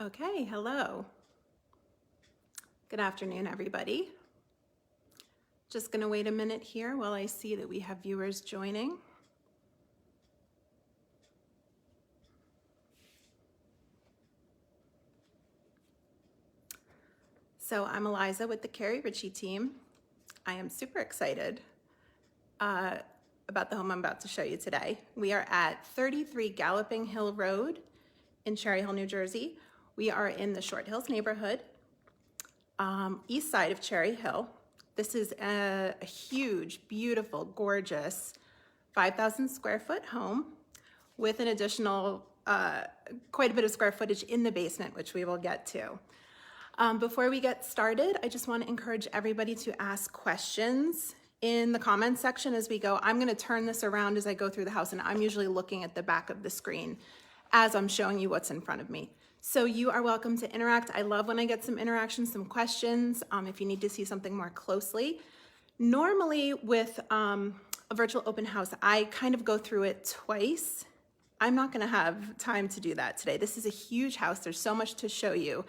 Okay, hello. Good afternoon, everybody. Just going to wait a minute here while I see that we have viewers joining. So I'm Eliza with the Keri Ricci team. I am super excited about the home I'm about to show you today. We are at 33 Galloping Hill Road in Cherry Hill, New Jersey. We are in the Short Hills neighborhood, east side of Cherry Hill. This is a huge, beautiful, gorgeous 5,000 square foot home with an additional quite a bit of square footage in the basement, which we will get to. Before we get started, I just want to encourage everybody to ask questions in the comments section as we go. I'm going to turn this around as I go through the house, and I'm usually looking at the back of the screen as I'm showing you what's in front of me. So you are welcome to interact. I love when I get some interaction, some questions, if you need to see something more closely. Normally with a virtual open house, I kind of go through it twice. I'm not going to have time to do that today. This is a huge house. There's so much to show you.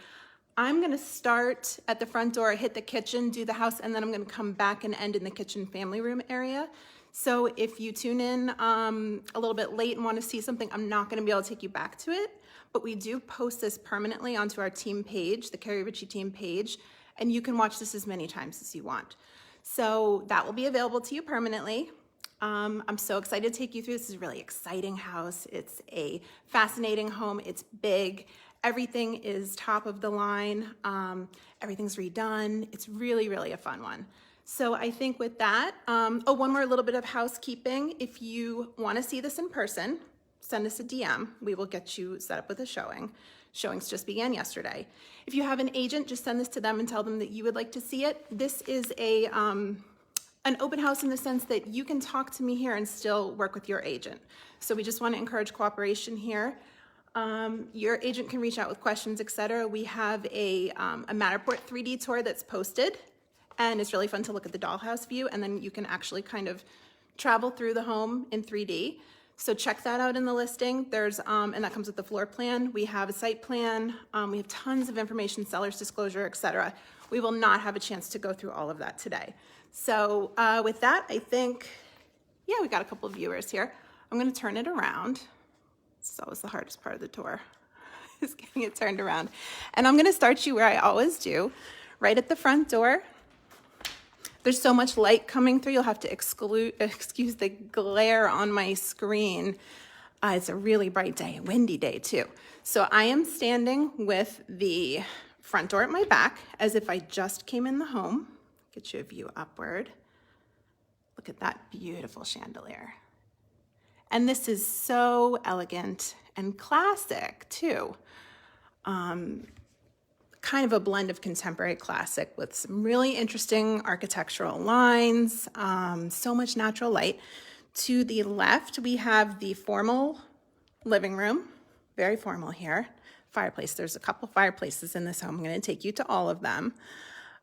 I'm going to start at the front door, hit the kitchen, do the house, and then I'm going to come back and end in the kitchen family room area. So if you tune in a little bit late and want to see something, I'm not going to be able to take you back to it, but we do post this permanently onto our team page, the Keri Ricci team page, and you can watch this as many times as you want. So that will be available to you permanently. I'm so excited to take you through. This is a really exciting house. It's a fascinating home. It's big. Everything is top of the line. Everything's redone. It's really, really a fun one. So I think with that, one more little bit of housekeeping. If you want to see this in person, send us a DM. We will get you set up with a showing. Showings just began yesterday. If you have an agent, just send this to them and tell them that you would like to see it. This is an open house in the sense that you can talk to me here and still work with your agent. So we just want to encourage cooperation here. Your agent can reach out with questions, etc. We have a Matterport 3D tour that's posted, and it's really fun to look at the dollhouse view, and then you can actually kind of travel through the home in 3D. So check that out in the listing. There's and that comes with the floor plan. We have a site plan. We have tons of information, seller's disclosure, etc. We will not have a chance to go through all of that today. So with that, I think, yeah, we got a couple of viewers here. I'm going to turn it around. It's always the hardest part of the tour, is getting it turned around. And I'm going to start you where I always do, right at the front door. There's so much light coming through, you'll have to excuse the glare on my screen. It's a really bright day, a windy day too. So I am standing with the front door at my back as if I just came in the home. Get you a view upward. Look at that beautiful chandelier. And this is so elegant and classic too. Kind of a blend of contemporary classic with some really interesting architectural lines, so much natural light. To the left, we have the formal living room, very formal here. Fireplace, there's a couple fireplaces in this home. I'm going to take you to all of them.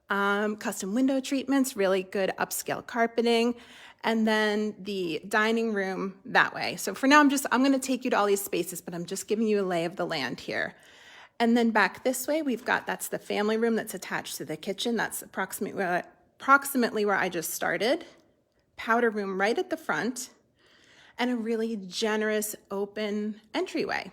Custom window treatments, really good upscale carpeting, and then the dining room that way. So for now, I'm going to take you to all these spaces, but I'm just giving you a lay of the land here. And then back this way, that's the family room that's attached to the kitchen. That's approximately where I just started. Powder room right at the front, and a really generous open entryway.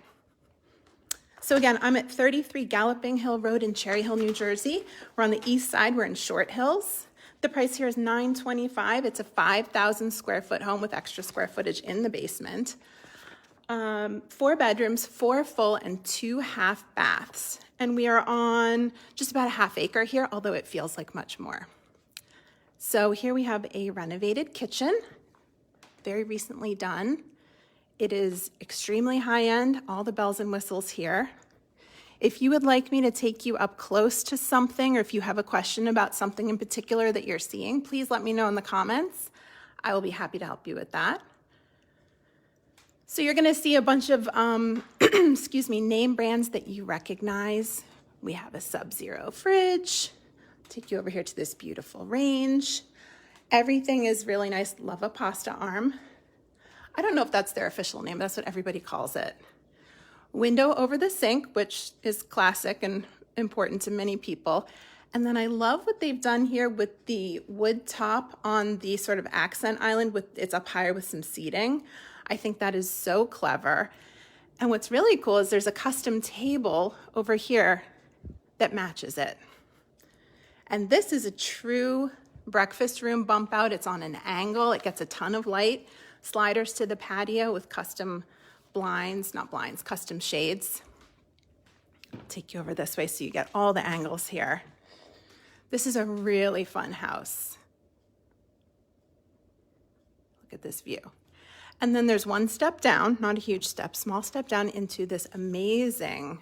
So again, I'm at 33 Galloping Hill Road in Cherry Hill, New Jersey. We're on the east side, we're in Short Hills. The price here is $925. It's a 5,000 square foot home with extra square footage in the basement. 4 bedrooms, 4 full and 2 half baths. And we are on just about a half acre here, although it feels like much more. So here we have a renovated kitchen, very recently done. It is extremely high-end, all the bells and whistles here. If you would like me to take you up close to something, or if you have a question about something in particular that you're seeing, please let me know in the comments. I will be happy to help you with that. So you're going to see a bunch of, name brands that you recognize. We have a Sub-Zero fridge. Take you over here to this beautiful range. Everything is really nice. Love a pasta arm. I don't know if that's their official name, but that's what everybody calls it. Window over the sink, which is classic and important to many people. And then I love what they've done here with the wood top on the sort of accent island it's up higher with some seating. I think that is so clever. And what's really cool is there's a custom table over here that matches it. And this is a true breakfast room bump out. It's on an angle. It gets a ton of light. Sliders to the patio with custom blinds, not blinds, custom shades. I'll take you over this way so you get all the angles here. This is a really fun house. Look at this view. And then there's one step down, not a huge step, small step down into this amazing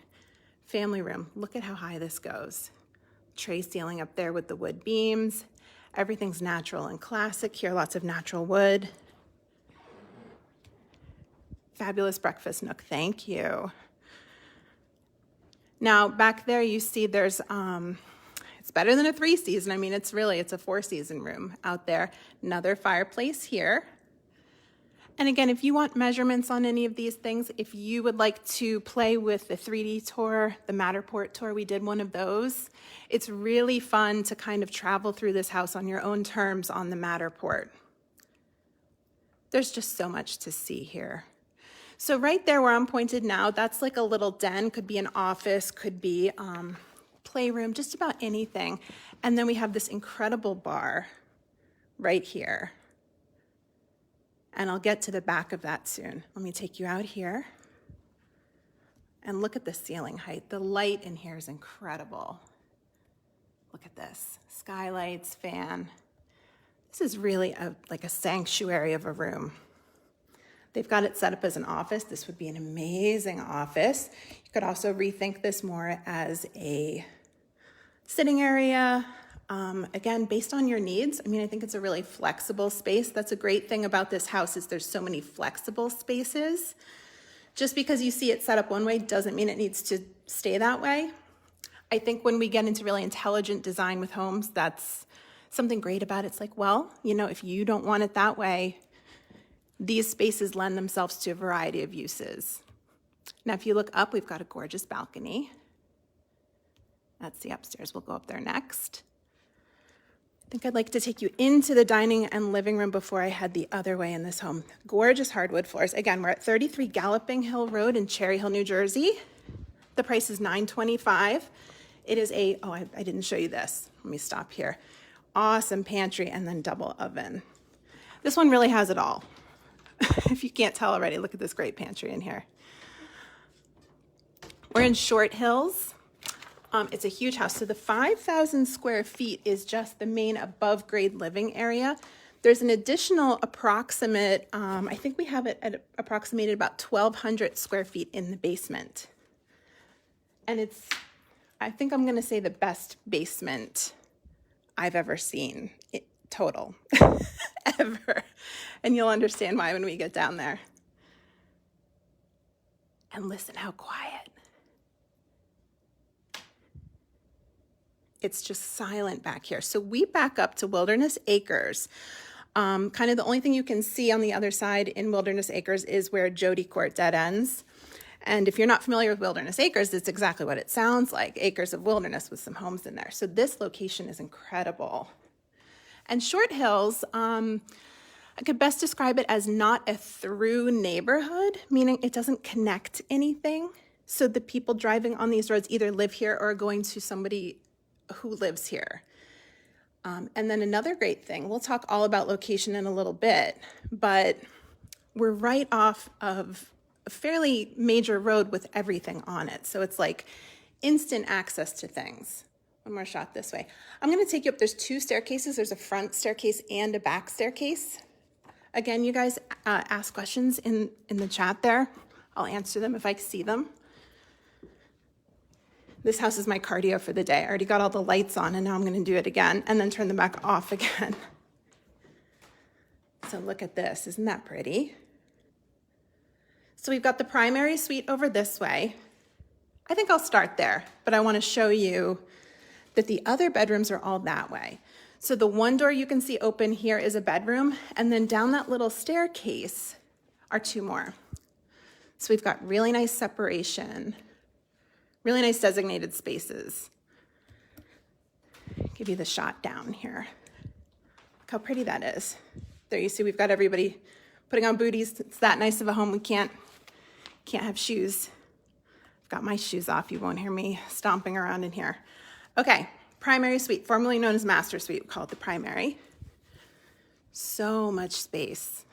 family room. Look at how high this goes. Tray ceiling up there with the wood beams. Everything's natural and classic here, lots of natural wood. Fabulous breakfast nook, thank you. Now back there you see there's, it's better than a 3-season. I mean, it's a 4-season room out there. Another fireplace here. And again, if you want measurements on any of these things, if you would like to play with the 3D tour, the Matterport tour, we did one of those. It's really fun to kind of travel through this house on your own terms on the Matterport. There's just so much to see here. So right there where I'm pointed now, that's like a little den, could be an office, could be playroom, just about anything. And then we have this incredible bar right here. And I'll get to the back of that soon. Let me take you out here. And look at the ceiling height. The light in here is incredible. Look at this, skylights, fan. This is really like a sanctuary of a room. They've got it set up as an office. This would be an amazing office. You could also rethink this more as a sitting area. Again, based on your needs. I mean, I think it's a really flexible space. That's a great thing about this house is there's so many flexible spaces. Just because you see it set up one way doesn't mean it needs to stay that way. I think when we get into really intelligent design with homes, that's something great about it. It's like, well, you know, if you don't want it that way, these spaces lend themselves to a variety of uses. Now, if you look up, we've got a gorgeous balcony. That's the upstairs. We'll go up there next. I think I'd like to take you into the dining and living room before I head the other way in this home. Gorgeous hardwood floors. Again, we're at 33 Galloping Hill Road in Cherry Hill, New Jersey. The price is $925. It is I didn't show you this. Let me stop here. Awesome pantry and then double oven. This one really has it all. If you can't tell already, look at this great pantry in here. We're in Short Hills. It's a huge house. So the 5,000 square feet is just the main above grade living area. There's an additional approximate, I think we have it at approximated about 1,200 square feet in the basement. And it's, I think I'm gonna say the best basement I've ever seen, total, ever. And you'll understand why when we get down there. And listen how quiet. It's just silent back here. So we back up to Wilderness Acres. Kind of the only thing you can see on the other side in Wilderness Acres is where Jody Court dead ends. And if you're not familiar with Wilderness Acres, it's exactly what it sounds like, acres of wilderness with some homes in there. So this location is incredible. And Short Hills, I could best describe it as not a through neighborhood, meaning it doesn't connect anything. So the people driving on these roads either live here or are going to somebody who lives here. And then another great thing, we'll talk all about location in a little bit, but we're right off of a fairly major road with everything on it. So it's like instant access to things. One more shot this way. I'm gonna take you up, there's 2 staircases. There's a front staircase and a back staircase. Again, you guys ask questions in the chat there. I'll answer them if I see them. This house is my cardio for the day. I already got all the lights on and now I'm gonna do it again and then turn them back off again. So look at this, isn't that pretty? So we've got the primary suite over this way. I think I'll start there, but I wanna show you that the other bedrooms are all that way. So the one door you can see open here is a bedroom, and then down that little staircase are 2 more. So we've got really nice separation, really nice designated spaces. Give you the shot down here. Look how pretty that is. There you see we've got everybody putting on booties. It's that nice of a home. We can't have shoes. I've got my shoes off. You won't hear me stomping around in here. Okay, primary suite, formerly known as master suite. We call it the primary. So much space.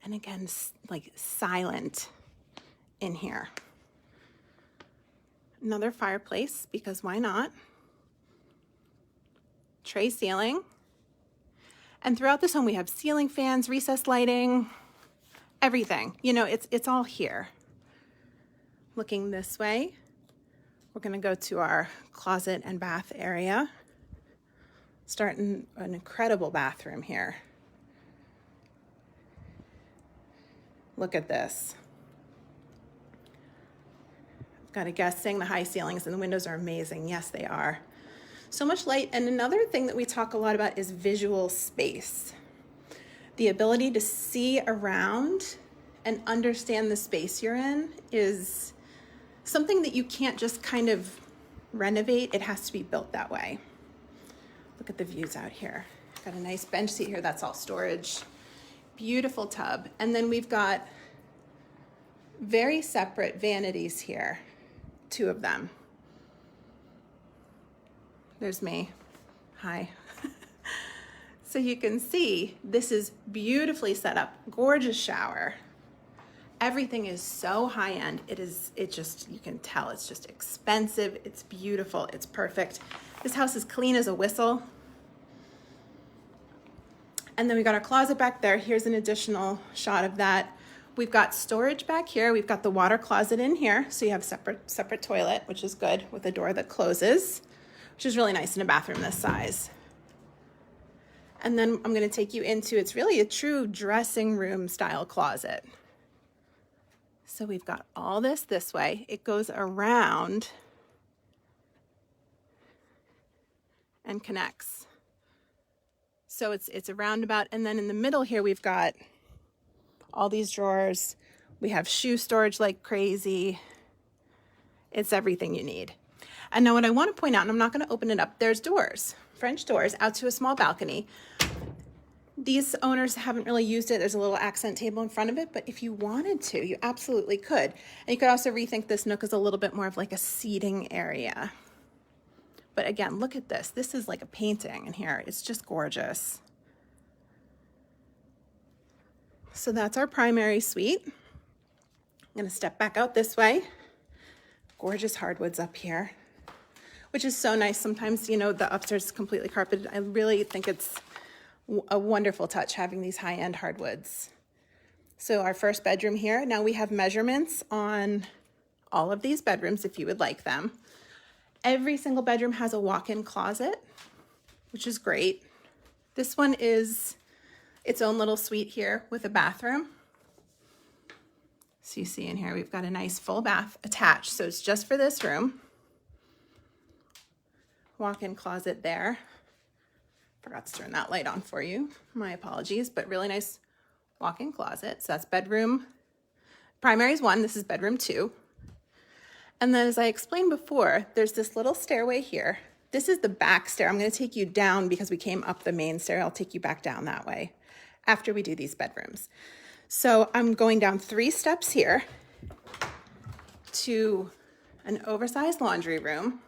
And again, like silent in here. Another fireplace, because why not? Tray ceiling. And throughout this home, we have ceiling fans, recessed lighting, everything. You know, it's all here. Looking this way, we're gonna go to our closet and bath area. Starting an incredible bathroom here. Look at this. I've got a guest saying the high ceilings and the windows are amazing. Yes, they are. So much light. And another thing that we talk a lot about is visual space. The ability to see around and understand the space you're in is something that you can't just kind of renovate. It has to be built that way. Look at the views out here. Got a nice bench seat here. That's all storage. Beautiful tub. And then we've got very separate vanities here, 2 of them. There's me. Hi. So you can see this is beautifully set up. Gorgeous shower. Everything is so high end. You can tell it's just expensive. It's beautiful. It's perfect. This house is clean as a whistle. And then we got our closet back there. Here's an additional shot of that. We've got storage back here. We've got the water closet in here. So you have separate toilet, which is good, with a door that closes, which is really nice in a bathroom this size. And then I'm gonna take you into, it's really a true dressing room style closet. So we've got all this way. It goes around and connects. So it's a roundabout, and then in the middle here we've got all these drawers. We have shoe storage like crazy. It's everything you need. And now what I want to point out, and I'm not going to open it up, there's doors, French doors out to a small balcony. These owners haven't really used it. There's a little accent table in front of it, but if you wanted to, you absolutely could. And you could also rethink this nook as a little bit more of like a seating area. But again, look at this. This is like a painting in here. It's just gorgeous. So that's our primary suite. I'm gonna step back out this way. Gorgeous hardwoods up here, which is so nice. Sometimes, you know, the upstairs is completely carpeted. I really think it's a wonderful touch having these high-end hardwoods. So our first bedroom here. Now we have measurements on all of these bedrooms if you would like them. Every single bedroom has a walk-in closet, which is great. This one is its own little suite here with a bathroom. So you see in here, we've got a nice full bath attached. So it's just for this room. Walk-in closet there. Forgot to turn that light on for you. My apologies, but really nice walk-in closet. So that's bedroom. Primary is 1, this is bedroom 2. And then as I explained before, there's this little stairway here. This is the back stair. I'm gonna take you down because we came up the main stair. I'll take you back down that way after we do these bedrooms. So I'm going down 3 steps here to an oversized laundry room,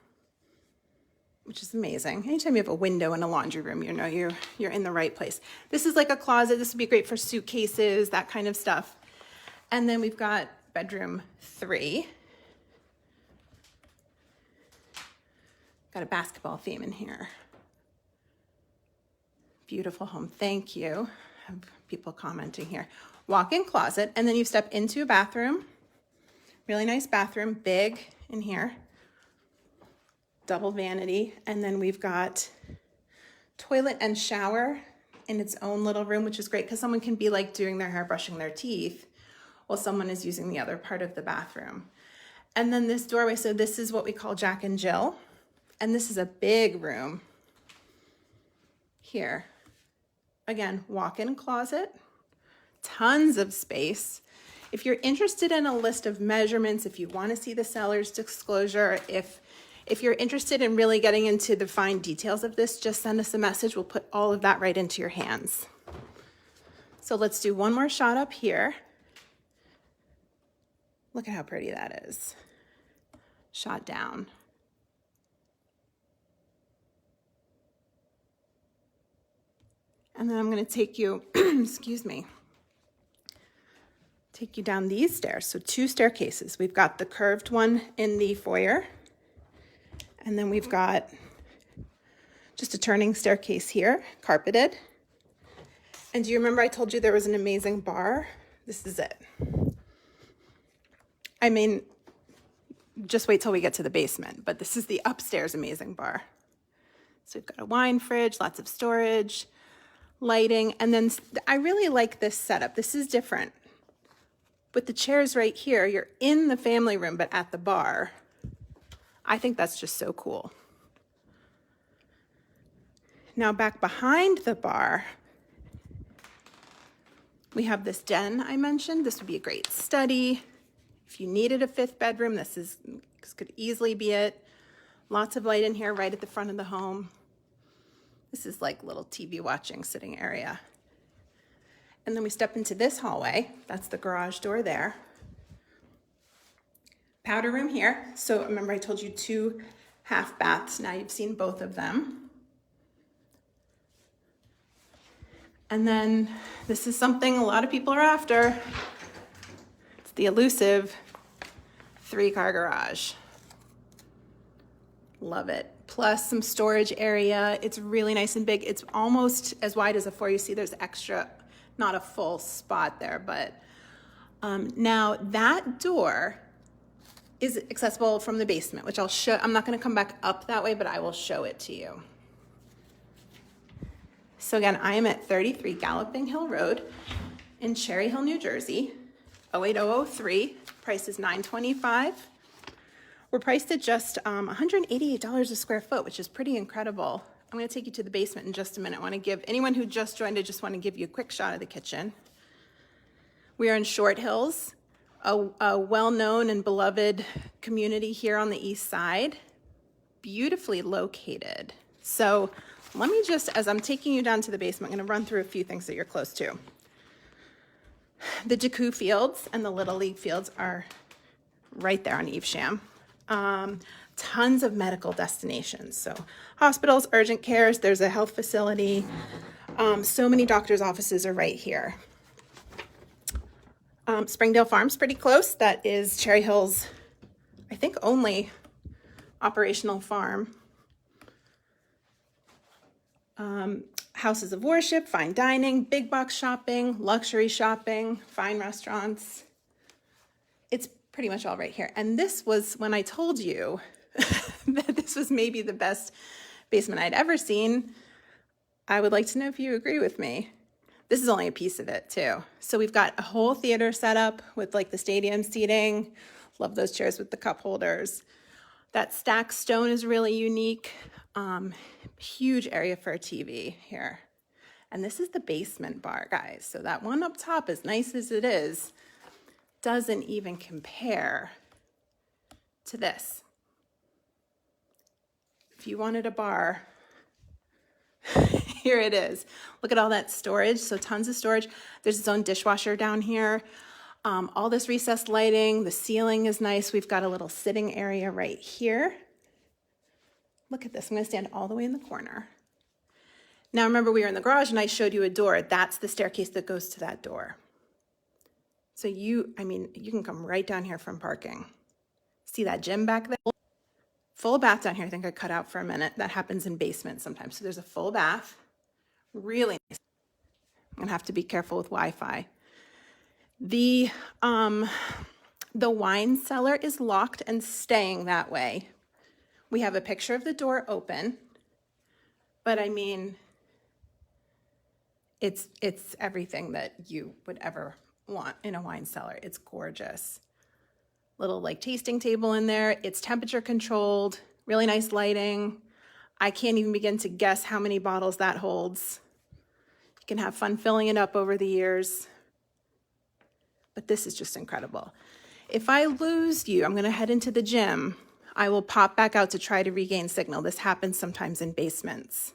which is amazing. Anytime you have a window in a laundry room, you know you're in the right place. This is like a closet. This would be great for suitcases, that kind of stuff. And then we've got bedroom 3. Got a basketball theme in here. Beautiful home, thank you. I have people commenting here. Walk-in closet, and then you step into a bathroom. Really nice bathroom, big in here. Double vanity, and then we've got toilet and shower in its own little room, which is great because someone can be like doing their hair, brushing their teeth, while someone is using the other part of the bathroom. And then this doorway, so this is what we call Jack and Jill. And this is a big room here. Again, walk-in closet, tons of space. If you're interested in a list of measurements, if you want to see the seller's disclosure, if you're interested in really getting into the fine details of this, just send us a message. We'll put all of that right into your hands. So let's do one more shot up here. Look at how pretty that is. Shot down. And then I'm going to take you, excuse me, take you down these stairs. So 2 staircases. We've got the curved one in the foyer. And then we've got just a turning staircase here, carpeted. And do you remember I told you there was an amazing bar? This is it. I mean, just wait till we get to the basement, but this is the upstairs amazing bar. So we've got a wine fridge, lots of storage, lighting, and then I really like this setup. This is different. With the chairs right here, you're in the family room, but at the bar. I think that's just so cool. Now back behind the bar, we have this den I mentioned. This would be a great study. If you needed a 5th bedroom, this could easily be it. Lots of light in here right at the front of the home. This is like little TV watching sitting area. And then we step into this hallway. That's the garage door there. Powder room here. So remember I told you 2 half baths. Now you've seen both of them. And then this is something a lot of people are after. It's the elusive 3-car garage. Love it. Plus some storage area. It's really nice and big. It's almost as wide as a 4. You see there's extra, not a full spot there, but now that door is accessible from the basement, which I'll show. I'm not going to come back up that way, but I will show it to you. So again, I am at 33 Galloping Hill Road in Cherry Hill, New Jersey, 08003. Price is $925. We're priced at just $188 a square foot, which is pretty incredible. I'm going to take you to the basement in just a minute. I want to give anyone who just joined, I just want to give you a quick shot of the kitchen. We are in Short Hills, a well-known and beloved community here on the east side, beautifully located. So let me just, as I'm taking you down to the basement, I'm going to run through a few things that you're close to. The Jakku fields and the Little League fields are right there on Evesham. Tons of medical destinations. So hospitals, urgent cares, there's a health facility. So many doctors' offices are right here. Springdale Farm's pretty close. That is Cherry Hill's, I think, only operational farm. Houses of worship, fine dining, big box shopping, luxury shopping, fine restaurants. It's pretty much all right here. And this was when I told you that this was maybe the best basement I'd ever seen. I would like to know if you agree with me. This is only a piece of it too. So we've got a whole theater set up with like the stadium seating. Love those chairs with the cup holders. That stacked stone is really unique. Huge area for a TV here. And this is the basement bar, guys. So that one up top, as nice as it is, doesn't even compare to this. If you wanted a bar, here it is. Look at all that storage. So tons of storage. There's its own dishwasher down here. All this recessed lighting. The ceiling is nice. We've got a little sitting area right here. Look at this. I'm going to stand all the way in the corner. Now remember, we were in the garage and I showed you a door. That's the staircase that goes to that door. So you can come right down here from parking. See that gym back there? Full bath down here. I think I cut out for a minute. That happens in basements sometimes. So there's a full bath. Really nice. I'm gonna have to be careful with Wi-Fi. The wine cellar is locked and staying that way. We have a picture of the door open, but I mean, it's everything that you would ever want in a wine cellar. It's gorgeous. Little like tasting table in there. It's temperature controlled, really nice lighting. I can't even begin to guess how many bottles that holds. You can have fun filling it up over the years. but this is just incredible. If I lose you, I'm gonna head into the gym. I will pop back out to try to regain signal. This happens sometimes in basements.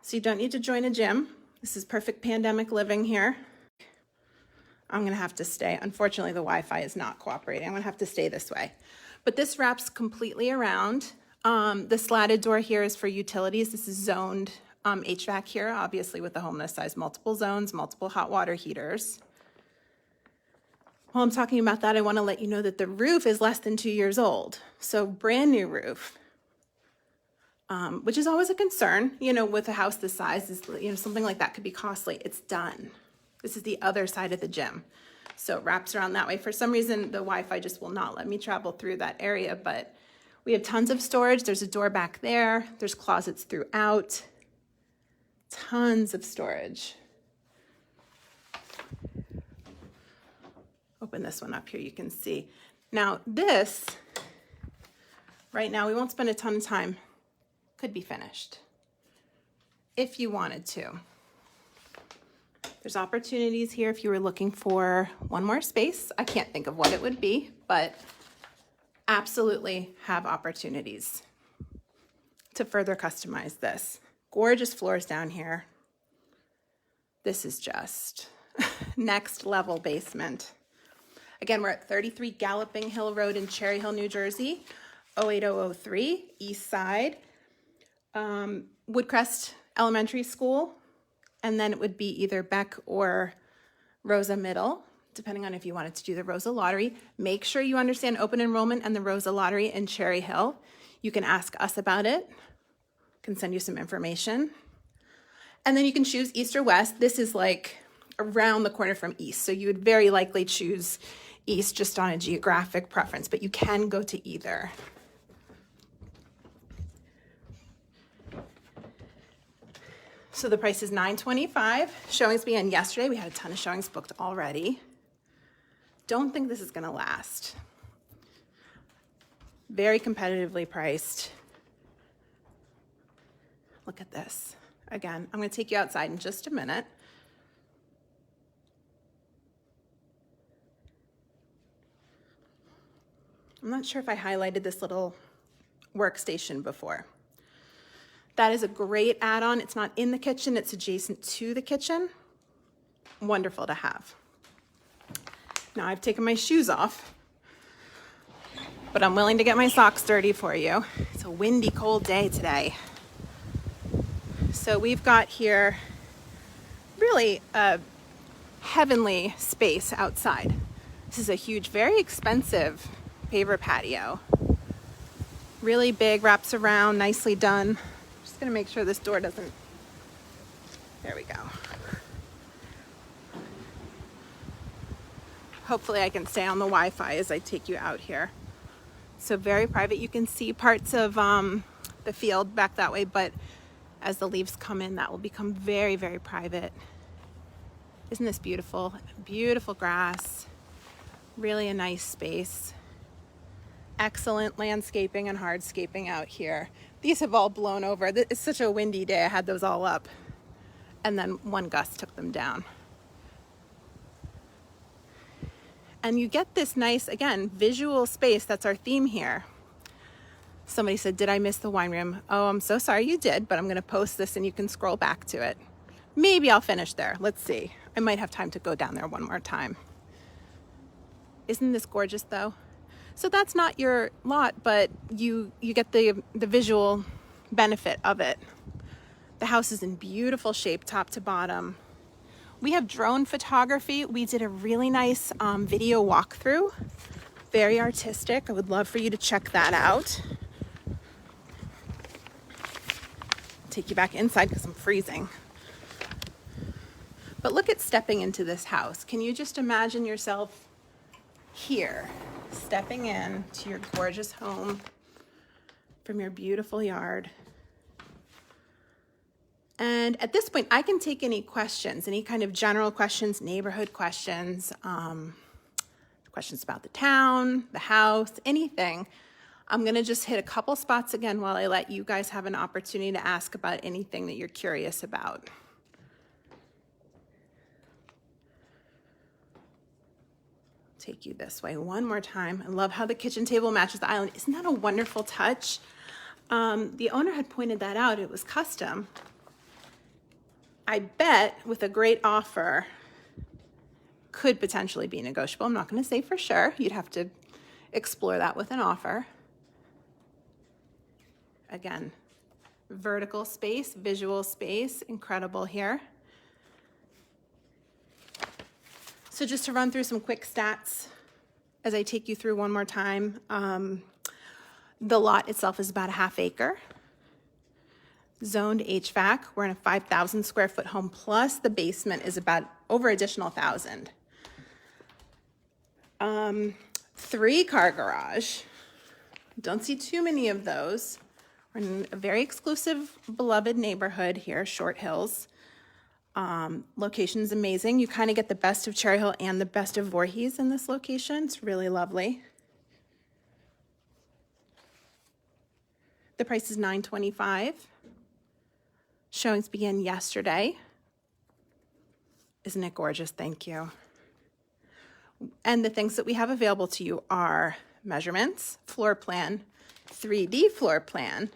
So you don't need to join a gym. This is perfect pandemic living here. I'm gonna have to stay. Unfortunately, the Wi-Fi is not cooperating. I'm gonna have to stay this way. But this wraps completely around. The slatted door here is for utilities. This is zoned HVAC here, obviously with the home this size, multiple zones, multiple hot water heaters. While I'm talking about that, I wanna let you know that the roof is less than 2 years old. So brand new roof, which is always a concern, you know, with a house this size, is, you know, something like that could be costly. It's done. This is the other side of the gym. So it wraps around that way. For some reason, the Wi-Fi just will not let me travel through that area, but we have tons of storage. There's a door back there. There's closets throughout. Tons of storage. Open this one up here, you can see. Now this, right now, we won't spend a ton of time, could be finished if you wanted to. There's opportunities here if you were looking for one more space. I can't think of what it would be, but absolutely have opportunities to further customize this. Gorgeous floors down here. This is just next level basement. Again, we're at 33 Galloping Hill Road in Cherry Hill, New Jersey, 08003, East Side. Woodcrest Elementary School, and then it would be either Beck or Rosa Middle, depending on if you wanted to do the Rosa Lottery. Make sure you understand open enrollment and the Rosa Lottery in Cherry Hill. You can ask us about it. Can send you some information. And then you can choose East or West. This is like around the corner from East, so you would very likely choose East just on a geographic preference, but you can go to either. So the price is $925. Showings began yesterday. We had a ton of showings booked already. Don't think this is gonna last. Very competitively priced. Look at this. Again, I'm gonna take you outside in just a minute. I'm not sure if I highlighted this little workstation before. That is a great add-on. It's not in the kitchen, it's adjacent to the kitchen. Wonderful to have. Now I've taken my shoes off, but I'm willing to get my socks dirty for you. It's a windy, cold day today. So we've got here really a heavenly space outside. This is a huge, very expensive paver patio. Really big, wraps around, nicely done. Just gonna make sure this door doesn't, there we go. Hopefully I can stay on the Wi-Fi as I take you out here. So very private. You can see parts of the field back that way, but as the leaves come in, that will become very, very private. Isn't this beautiful? Beautiful grass, really a nice space. Excellent landscaping and hardscaping out here. These have all blown over. It's such a windy day. I had those all up, and then one gust took them down. And you get this nice, again, visual space. That's our theme here. Somebody said, did I miss the wine room? Oh, I'm so sorry you did, but I'm gonna post this and you can scroll back to it. Maybe I'll finish there, let's see. I might have time to go down there one more time. Isn't this gorgeous though? So that's not your lot, but you get the visual benefit of it. The house is in beautiful shape, top to bottom. We have drone photography. We did a really nice video walkthrough, very artistic. I would love for you to check that out. Take you back inside because I'm freezing. But look at stepping into this house. Can you just imagine yourself here, stepping in to your gorgeous home from your beautiful yard? And at this point, I can take any questions, any kind of general questions, neighborhood questions, questions about the town, the house, anything. I'm gonna just hit a couple spots again while I let you guys have an opportunity to ask about anything that you're curious about. take you this way one more time. I love how the kitchen table matches the island. Isn't that a wonderful touch? The owner had pointed that out. It was custom. I bet with a great offer could potentially be negotiable. I'm not going to say for sure. You'd have to explore that with an offer. Again, vertical space, visual space, incredible here. So just to run through some quick stats as I take you through one more time. The lot itself is about a half acre. Zoned HVAC, we're in a 5,000 square foot home, plus the basement is about over additional 1,000. 3-car garage. Don't see too many of those. We're in a very exclusive, beloved neighborhood here, Short Hills. Location is amazing. You kind of get the best of Cherry Hill and the best of Voorhees in this location. It's really lovely. The price is $925. Showings began yesterday. Isn't it gorgeous? Thank you. And the things that we have available to you are measurements, floor plan, 3D floor plan.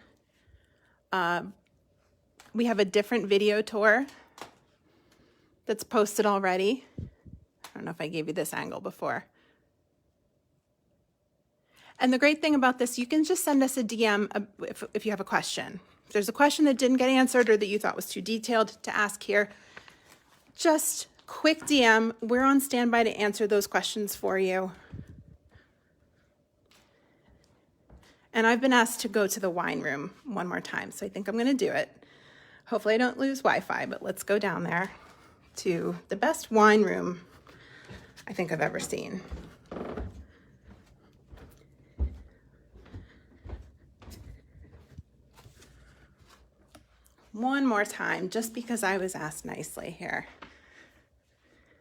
We have a different video tour that's posted already. I don't know if I gave you this angle before. And the great thing about this, you can just send us a DM if you have a question. If there's a question that didn't get answered or that you thought was too detailed to ask here, just quick DM. We're on standby to answer those questions for you. And I've been asked to go to the wine room one more time, so I think I'm going to do it. Hopefully I don't lose Wi-Fi, but let's go down there to the best wine room I think I've ever seen. One more time, just because I was asked nicely here.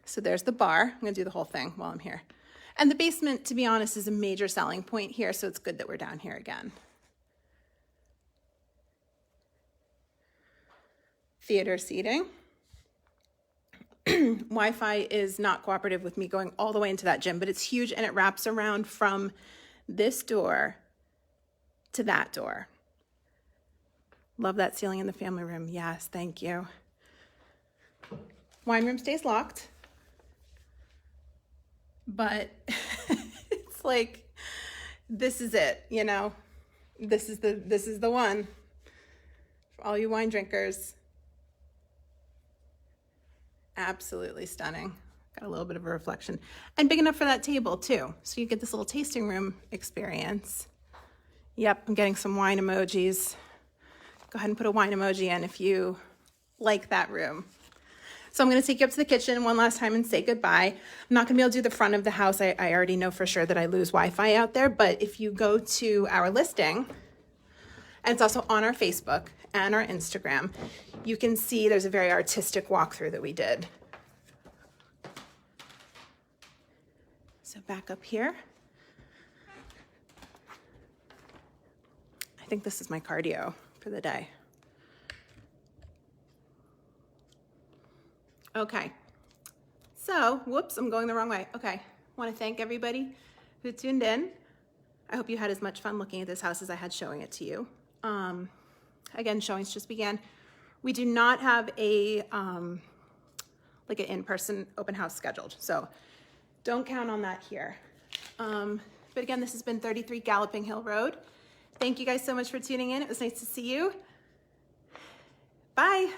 So there's the bar. I'm going to do the whole thing while I'm here. And the basement, to be honest, is a major selling point here, so it's good that we're down here again. Theater seating. Wi-Fi is not cooperative with me going all the way into that gym, but it's huge and it wraps around from this door to that door. Love that ceiling in the family room. Yes, thank you. Wine room stays locked, but it's like, this is it, you know? This is the one for all you wine drinkers. Absolutely stunning. Got a little bit of a reflection. And big enough for that table too. So you get this little tasting room experience. Yep, I'm getting some wine emojis. Go ahead and put a wine emoji in if you like that room. So I'm going to take you up to the kitchen one last time and say goodbye. I'm not going to be able to do the front of the house. I already know for sure that I lose Wi-Fi out there, but if you go to our listing, and it's also on our Facebook and our Instagram, you can see there's a very artistic walkthrough that we did. So back up here. I think this is my cardio for the day. Okay, so, whoops, I'm going the wrong way. Okay, I want to thank everybody who tuned in. I hope you had as much fun looking at this house as I had showing it to you. Again, showings just began. We do not have a like an in-person open house scheduled, so don't count on that here. But again, this has been 33 Galloping Hill Road. Thank you guys so much for tuning in. It was nice to see you. Bye.